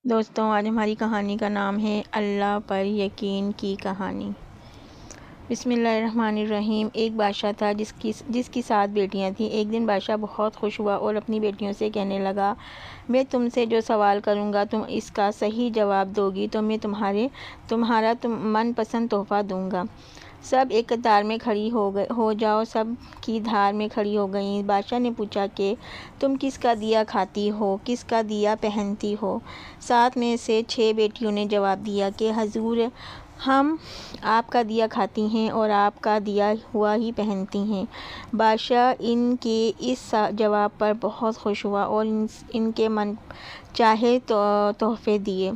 دوستوں، آج ہماری کہانی کا نام ہے اللہ پر یقین کی کہانی۔ بسم اللہ الرحمن الرحیم۔ ایک بادشاہ تھا جس کی 7 بیٹیاں تھیں۔ ایک دن بادشاہ بہت خوش ہوا اور اپنی بیٹیوں سے کہنے لگا، میں تم سے جو سوال کروں گا تم اس کا صحیح جواب دو گی تو میں تمہارا من پسند تحفہ دوں گا۔ سب ایک قطار میں کھڑی ہو جاؤ۔ سب کی دھار میں کھڑی ہو گئیں۔ بادشاہ نے پوچھا کہ تم کس کا دیا کھاتی ہو، کس کا دیا پہنتی ہو؟ 7 میں سے 6 بیٹیوں نے جواب دیا کہ حضور، ہم آپ کا دیا کھاتی ہیں اور آپ کا دیا ہوا ہی پہنتی ہیں۔ بادشاہ ان کے اس جواب پر بہت خوش ہوا اور ان کے من چاہے تحفے دیے۔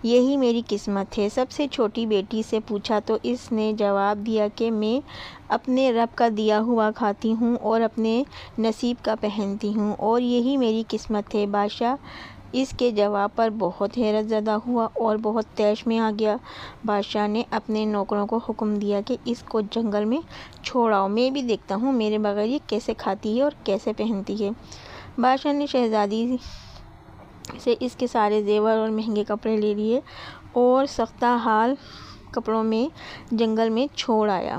یہی میری قسمت ہے۔ سب سے چھوٹی بیٹی سے پوچھا تو اس نے جواب دیا کہ میں اپنے رب کا دیا ہوا کھاتی ہوں اور اپنے نصیب کا پہنتی ہوں اور یہی میری قسمت ہے۔ بادشاہ اس کے جواب پر بہت حیرت زدہ ہوا اور بہت طیش میں آ گیا۔ بادشاہ نے اپنے نوکروں کو حکم دیا کہ اس کو جنگل میں چھوڑ آؤ، میں بھی دیکھتا ہوں میرے بغیر یہ کیسے کھاتی ہے اور کیسے پہنتی ہے۔ بادشاہ نے شہزادی سے اس کے سارے زیور اور مہنگے کپڑے لے لیے اور سختہ حال کپڑوں میں جنگل میں چھوڑ آیا۔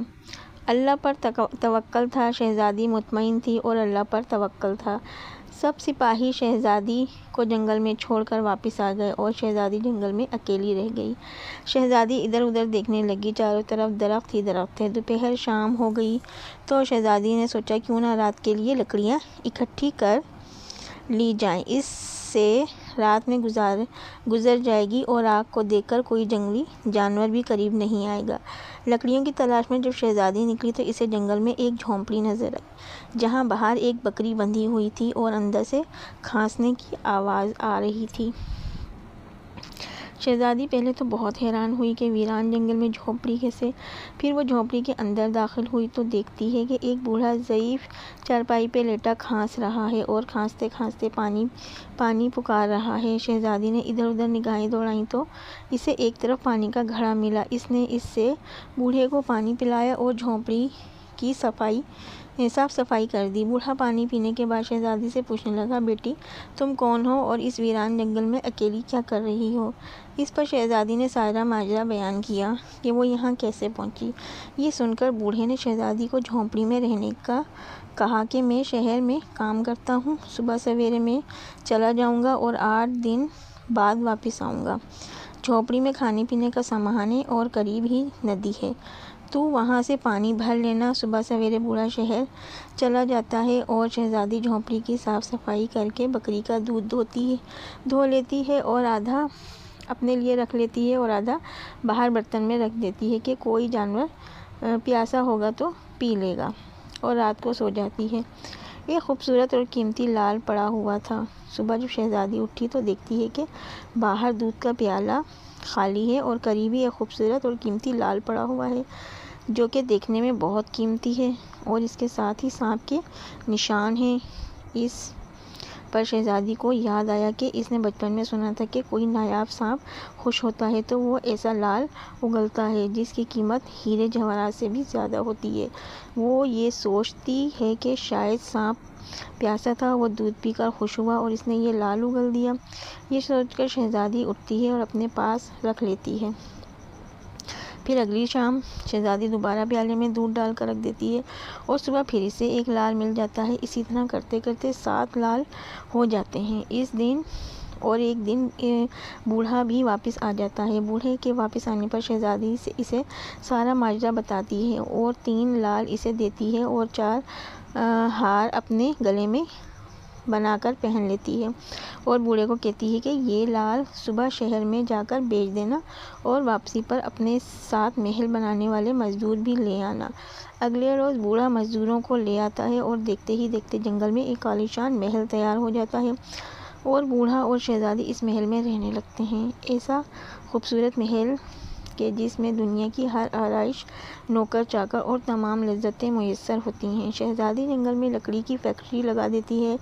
اللہ پر توکل تھا۔ شہزادی مطمئن تھی اور اللہ پر توکل تھا۔ سب سپاہی شہزادی کو جنگل میں چھوڑ کر واپس آ گئے اور شہزادی جنگل میں اکیلی رہ گئی۔ شہزادی ادھر ادھر دیکھنے لگی۔ چاروں طرف درخت ہی درخت تھے۔ دوپہر شام ہو گئی تو شہزادی نے سوچا کیوں نہ رات کے لیے لکڑیاں اکٹھی کر لی جائیں، اس سے رات میں گزر جائے گی اور آگ کو دیکھ کر کوئی جنگلی جانور بھی قریب نہیں آئے گا۔ لکڑیوں کی تلاش میں جب شہزادی نکلی تو اسے جنگل میں ایک جھونپڑی نظر آئی جہاں باہر ایک بکری بندھی ہوئی تھی اور اندر سے کھانسنے کی آواز آ رہی تھی۔ شہزادی پہلے تو بہت حیران ہوئی کہ ویران جنگل میں جھونپڑی کیسے؟ پھر وہ جھونپڑی کے اندر داخل ہوئی تو دیکھتی ہے کہ ایک بوڑھا ضعیف چارپائی پہ لیٹا کھانس رہا ہے اور کھانستے کھانستے پانی پکار رہا ہے۔ شہزادی نے ادھر ادھر نگاہیں دوڑائیں تو اسے ایک طرف پانی کا گھڑا ملا۔ اس نے اس سے بوڑھے کو پانی پلایا اور جھونپڑی کی صاف صفائی کر دی۔ بوڑھا پانی پینے کے بعد شہزادی سے پوچھنے لگا، بیٹی تم کون ہو اور اس ویران جنگل میں اکیلی کیا کر رہی ہو؟ اس پر شہزادی نے سارا ماجرا بیان کیا کہ وہ یہاں کیسے پہنچی۔ یہ سن کر بوڑھے نے شہزادی کو جھونپڑی میں رہنے کا کہا کہ میں شہر میں کام کرتا ہوں، صبح سویرے میں چلا جاؤں گا اور 8 دن بعد واپس آؤں گا۔ جھونپڑی میں کھانے پینے کا سامان ہے اور قریب ہی ندی ہے، تو وہاں سے پانی بھر لینا۔ صبح سویرے بوڑھا شہر چلا جاتا ہے اور شہزادی جھونپڑی کی صاف صفائی کر کے بکری کا دودھ دھو لیتی ہے اور آدھا اپنے لیے رکھ لیتی ہے اور آدھا باہر برتن میں رکھ دیتی ہے کہ کوئی جانور پیاسا ہوگا تو پی لے گا، اور رات کو سو جاتی ہے۔ ایک خوبصورت اور قیمتی لال پڑا ہوا تھا۔ صبح جب شہزادی اٹھی تو دیکھتی ہے کہ باہر دودھ کا پیالہ خالی ہے اور قریب ہی ایک خوبصورت اور قیمتی لال پڑا ہوا ہے جو کہ دیکھنے میں بہت قیمتی ہے اور اس کے ساتھ ہی سانپ کے نشان ہیں۔ اس پر شہزادی کو یاد آیا کہ اس نے بچپن میں سنا تھا کہ کوئی نایاب سانپ خوش ہوتا ہے تو وہ ایسا لال اگلتا ہے جس کی قیمت ہیرے جواہرات سے بھی زیادہ ہوتی ہے۔ وہ یہ سوچتی ہے کہ شاید سانپ پیاسا تھا، وہ دودھ پی کر خوش ہوا اور اس نے یہ لال اگل دیا۔ یہ سوچ کر شہزادی اٹھتی ہے اور اپنے پاس رکھ لیتی ہے۔ پھر اگلی شام شہزادی دوبارہ پیالے میں دودھ ڈال کر رکھ دیتی ہے اور صبح پھر اسے ایک لال مل جاتا ہے۔ اسی طرح کرتے کرتے 7 لال ہو جاتے ہیں۔ ایک دن بوڑھا بھی واپس آ جاتا ہے۔ بوڑھے کے واپس آنے پر شہزادی اسے سارا ماجرا بتاتی ہے اور 3 لال اسے دیتی ہے اور 4 ہار اپنے گلے میں بنا کر پہن لیتی ہے اور بوڑھے کو کہتی ہے کہ یہ لال صبح شہر میں جا کر بیچ دینا اور واپسی پر اپنے ساتھ محل بنانے والے مزدور بھی لے آنا۔ اگلے روز بوڑھا مزدوروں کو لے آتا ہے اور دیکھتے ہی دیکھتے جنگل میں ایک عالیشان محل تیار ہو جاتا ہے اور بوڑھا اور شہزادی اس محل میں رہنے لگتے ہیں۔ ایسا خوبصورت محل کہ جس میں دنیا کی ہر آرائش، نوکر چاکر اور تمام لذتیں میسر ہوتی ہیں۔ شہزادی جنگل میں لکڑی کی فیکٹری لگا دیتی ہے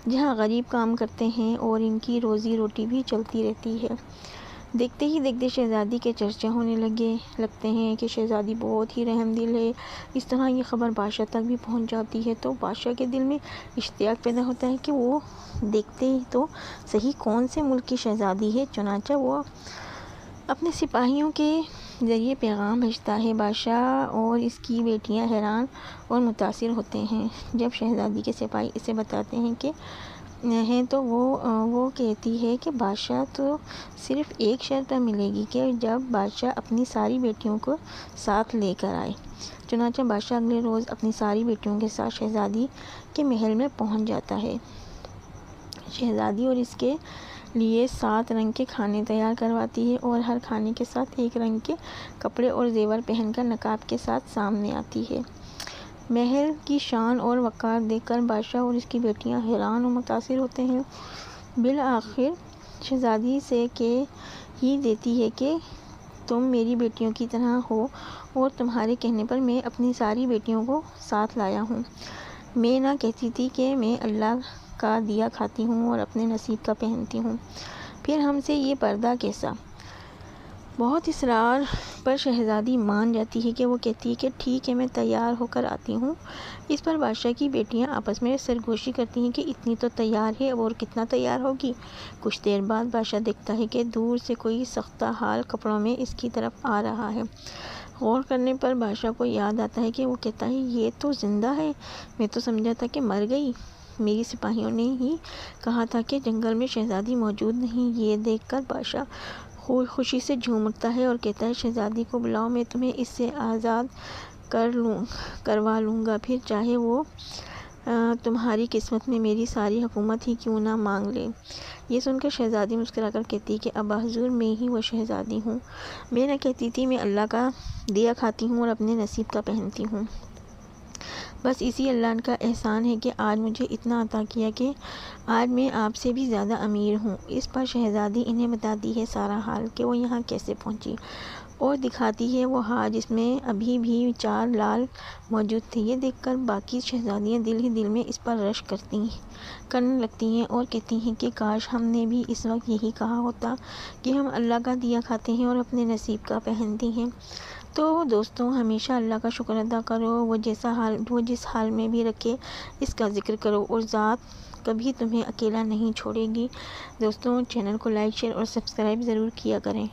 جہاں غریب کام کرتے ہیں اور ان کی روزی روٹی بھی چلتی رہتی ہے۔ دیکھتے ہی دیکھتے شہزادی کے چرچے ہونے لگتے ہیں کہ شہزادی بہت ہی رحم دل ہے۔ اس طرح یہ خبر بادشاہ تک بھی پہنچ جاتی ہے تو بادشاہ کے دل میں اشتیاق پیدا ہوتا ہے کہ وہ دیکھتے ہی تو صحیح کون سے ملک کی شہزادی ہے۔ چنانچہ وہ اپنے سپاہیوں کے ذریعے پیغام بھیجتا ہے۔ بادشاہ اور اس کی بیٹیاں حیران اور متاثر ہوتے ہیں جب شہزادی کے سپاہی اسے بتاتے ہیں تو وہ کہتی ہے کہ بادشاہ تو صرف ایک شرط پر ملے گی کہ جب بادشاہ اپنی ساری بیٹیوں کو ساتھ لے کر آئے۔ چنانچہ بادشاہ اگلے روز اپنی ساری بیٹیوں کے ساتھ شہزادی کے محل میں پہنچ جاتا ہے۔ شہزادی اور اس کے لیے 7 رنگ کے کھانے تیار کرواتی ہے اور ہر کھانے کے ساتھ ایک رنگ کے کپڑے اور زیور پہن کر نقاب کے ساتھ سامنے آتی ہے۔ محل کی شان اور وقار دیکھ کر بادشاہ اور اس کی بیٹیاں حیران اور متاثر ہوتے ہیں۔ بالآخر شہزادی سے کہہ ہی دیتی ہے کہ تم میری بیٹیوں کی طرح ہو اور تمہارے کہنے پر میں اپنی ساری بیٹیوں کو ساتھ لایا ہوں۔ میں نہ کہتی تھی کہ میں اللہ کا دیا کھاتی ہوں اور اپنے نصیب کا پہنتی ہوں، پھر ہم سے یہ پردہ کیسا؟ بہت اصرار پر شہزادی مان جاتی ہے کہ وہ کہتی ہے کہ ٹھیک ہے، میں تیار ہو کر آتی ہوں۔ اس پر بادشاہ کی بیٹیاں آپس میں سرگوشی کرتی ہیں کہ اتنی تو تیار ہے، اب اور کتنا تیار ہوگی۔ کچھ دیر بعد بادشاہ دیکھتا ہے کہ دور سے کوئی سختہ حال کپڑوں میں اس کی طرف آ رہا ہے۔ غور کرنے پر بادشاہ کو یاد آتا ہے کہ وہ کہتا ہے یہ تو زندہ ہے، میں تو سمجھا تھا کہ مر گئی۔ میری سپاہیوں نے ہی کہا تھا کہ جنگل میں شہزادی موجود نہیں۔ یہ دیکھ کر بادشاہ خوشی سے جھوم اٹھتا ہے اور کہتا ہے شہزادی کو بلاؤ، میں تمہیں اس سے آزاد کروا لوں گا، پھر چاہے وہ تمہاری قسمت میں میری ساری حکومت ہی کیوں نہ مانگ لے۔ یہ سن کر شہزادی مسکرا کر کہتی ہے کہ ابا حضور، میں ہی وہ شہزادی ہوں۔ میں نہ کہتی تھی میں اللہ کا دیا کھاتی ہوں اور اپنے نصیب کا پہنتی ہوں۔ بس اسی اللہ کا احسان ہے کہ آج مجھے اتنا عطا کیا کہ آج میں آپ سے بھی زیادہ امیر ہوں۔ اس پر شہزادی انہیں بتاتی ہے سارا حال کہ وہ یہاں کیسے پہنچی اور دکھاتی ہے وہ ہار جس میں ابھی بھی 4 لال موجود تھے۔ یہ دیکھ کر باقی شہزادیاں دل ہی دل میں اس پر رشک کرنے لگتی ہیں اور کہتی ہیں کہ کاش ہم نے بھی اس وقت یہی کہا ہوتا کہ ہم اللہ کا دیا کھاتے ہیں اور اپنے نصیب کا پہنتی ہیں۔ تو دوستوں، ہمیشہ اللہ کا شکر ادا کرو، وہ جس حال میں بھی رکھے اس کا ذکر کرو اور ذات کبھی تمہیں اکیلا نہیں چھوڑے گی۔ دوستوں، چینل کو لائک، شیئر اور سبسکرائب ضرور کیا کریں۔